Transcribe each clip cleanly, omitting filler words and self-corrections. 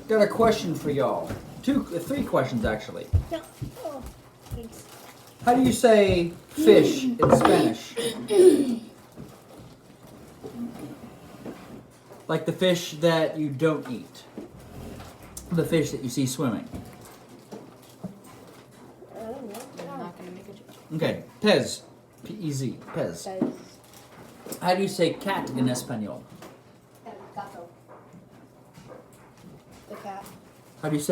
Got a question for y'all. Three questions actually. No. Oh, thanks. How do you say fish in Spanish? Like the fish that you don't eat. The fish that you see swimming. I don't know. I'm not gonna make a joke. Okay, pez. P-E-Z. Pez. Says How do you say cat in Espanol? gato. The cat. How do you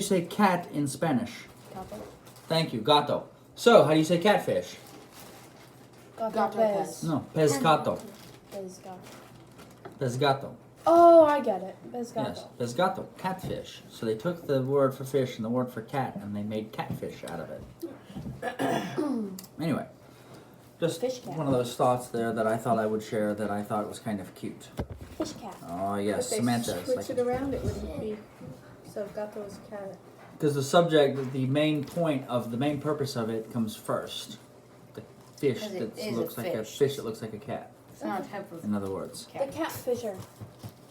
say cat in Spanish? Gato. Thank you, gato. So, how do you say catfish? Gato. Pez. No, pescato. Pesgato. Pesgato. Oh, I get it. Pesgato. Yes, pesgato, catfish. So they took the word for fish and the word for cat and they made catfish out of it. Anyway, just Fish cat. one of those thoughts there that I thought I would share that I thought was kind of cute. Fish cat. Oh yes, If they Samantha. switch it around, it wouldn't be. So gato is cat. Because the subject, the main point of the main purpose of it comes first. The fish 'Cause it that is a looks like a fish. fish that looks like a cat. It's not a type of In other words, The cat. catfisher.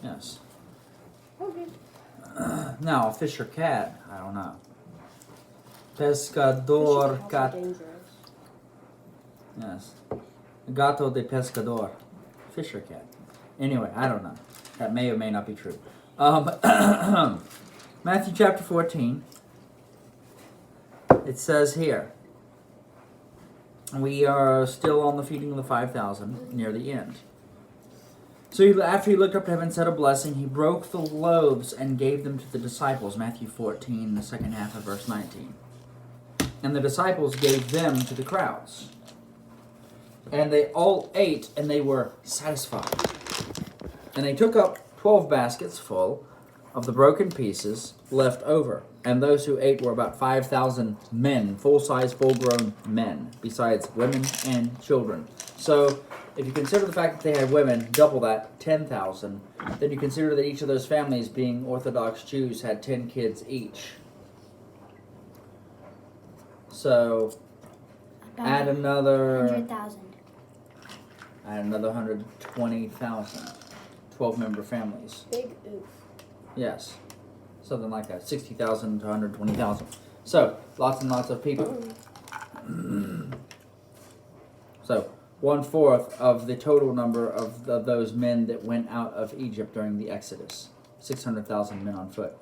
yes. Okay. Now, a fish or cat, I don't know. Fish Pescador cats are cat. dangerous. Yes. Gato de pescador. Fish or cat. Anyway, I don't know. That may or may not be true. Matthew chapter 14. It says here. We are still on the feeding of the 5,000 near the end. So after he looked up to heaven and said a blessing, he broke the loaves and gave them to the disciples. Matthew 14, the second half of verse 19. And the disciples gave them to the crowds. And they all ate, and they were satisfied. And they took up 12 baskets full of the broken pieces left over. And those who ate were about 5,000 men, full-size, full-grown men, besides women and children. So, if you consider the fact that they had women, double that, 10,000, then you consider that each of those families, being Orthodox Jews, had 10 kids each. So, add another 100,000. 120,000. 12-member families. Big oof. Yes. Something like that. 60,000 to 120,000. So, lots and lots of people. So, 1/4 of the total number of those men that went out of Egypt during the Exodus. 600,000 men on foot.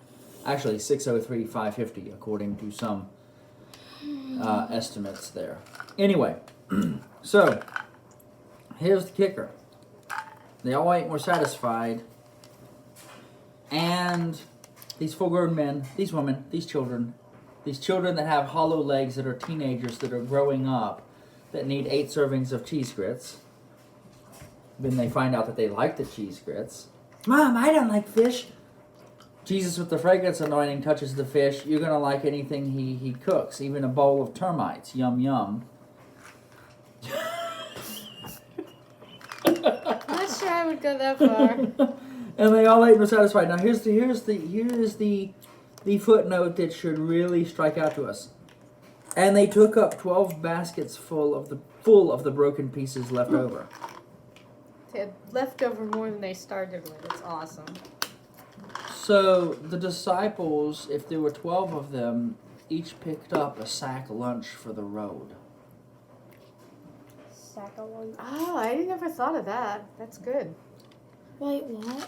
Actually, 603,550 according to some estimates there. Anyway, so, here's the kicker. They all ate and were satisfied. And these full-grown men, these women, these children that have hollow legs, that are teenagers, that are growing up, that need 8 servings of cheese grits. Then they find out that they like the cheese grits. Mom, I don't like fish. Jesus with the fragrance anointing touches the fish. You're going to like anything he cooks, even a bowl of termites. Yum, yum. Not sure I would go that far. And they all ate and were satisfied. Now here's the footnote that should really strike out to us. And they took up 12 baskets full of the broken pieces left over. They had leftover more than they started with. It's awesome. So the disciples, if there were 12 of them, each picked up a sack lunch for the road. Sack of one. Oh, I never thought of that. That's good. Wait, what?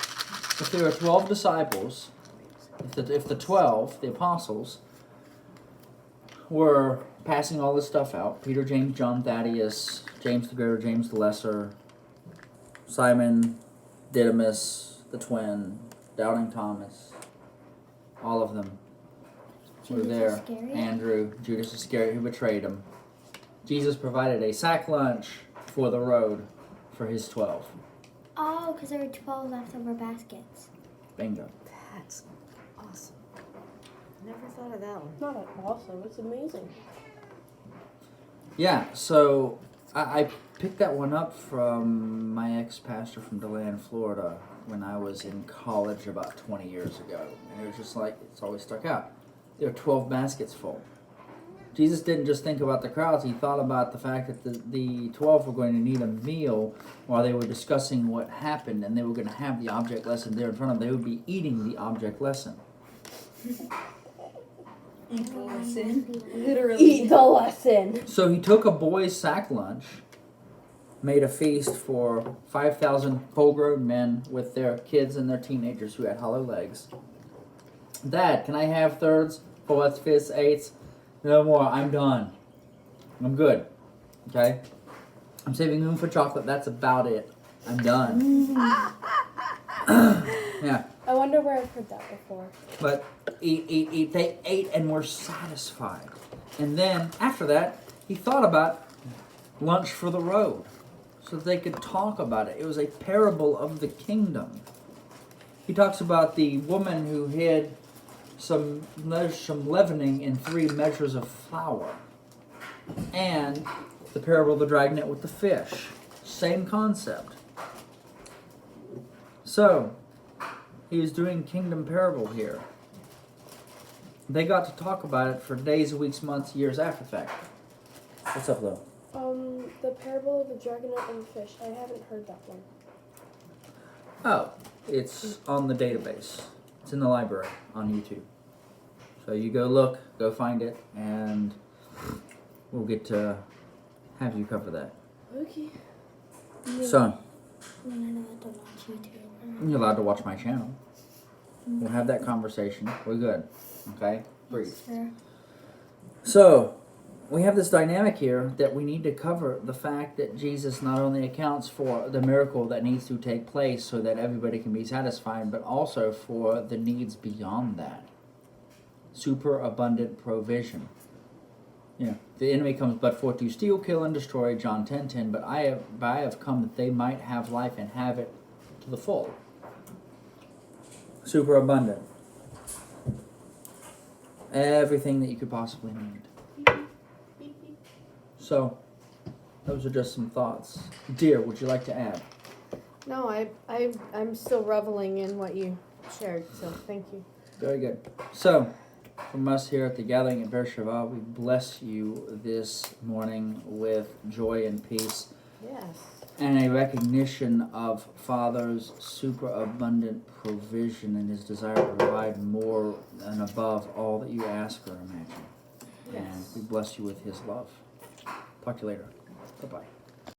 If there were 12 disciples, if the 12, the apostles, were passing all this stuff out, Peter, James, John, Thaddeus, James the Greater, James the Lesser, Simon, Didymus, the twin, Doubting Thomas, all of them were Judas there. Iscariot? Andrew, Judas Iscariot, who betrayed him. Jesus provided a sack lunch for the road for his 12. Oh, because there were 12 leftover baskets. Bingo. That's awesome. Never thought of that one. Not awesome. It's amazing. Yeah, so I picked that one up from my ex-pastor from DeLand, Florida, when I was in college about 20 years ago. And it was just like, it's always stuck out. There were 12 baskets full. Jesus didn't just think about the crowds, he thought about the fact that the 12 were going to need a meal while they were discussing what happened, and they were going to have the object lesson there in front of them. They would be eating the object lesson. Eat the lesson. Literally. Eat the lesson. So he took a boy's sack lunch, made a feast for 5,000 full-grown men with their kids and their teenagers who had hollow legs. Dad, can I have thirds, fourths, fifths, eighths? No more. I'm done. I'm good. Okay? I'm saving room for chocolate. That's about it. I'm done. Yeah. I wonder where I've heard that before. But eat. They ate and were satisfied. And then, after that, he thought about lunch for the road so that they could talk about it. It was a parable of the kingdom. He talks about the woman who hid some leavening in 3 measures of flour. And the parable of the dragnet with the fish. Same concept. So, he was doing kingdom parable here. They got to talk about it for days, weeks, months, years after the fact. What's up, though? The parable of the dragonette and the fish. I haven't heard that one. Oh, it's on the database. It's in the library on YouTube. So you go look, go find it, and we'll get to have you cover that. Okay. So, You're not allowed to watch YouTube. you're allowed to watch my channel. We'll have that conversation. We're good. Okay? Breathe. Sure. So, we have this dynamic here that we need to cover the fact that Jesus not only accounts for the miracle that needs to take place so that everybody can be satisfied, but also for the needs beyond that. Superabundant provision. You know, the enemy comes but for to steal, kill, and destroy, John 10:10, but I have come that they might have life and have it to the full. Superabundant. Everything that you could possibly need. So, those are just some thoughts. Dear, would you like to add? No, I'm still reveling in what you shared, so thank you. Very good. So, from us here at the Gathering at Beersheba, we bless you this morning with joy and peace Yes. and a recognition of Father's superabundant provision and his desire to provide more and above all that you ask or imagine. And Yes. we bless you with his love. Talk to you later. Bye-bye.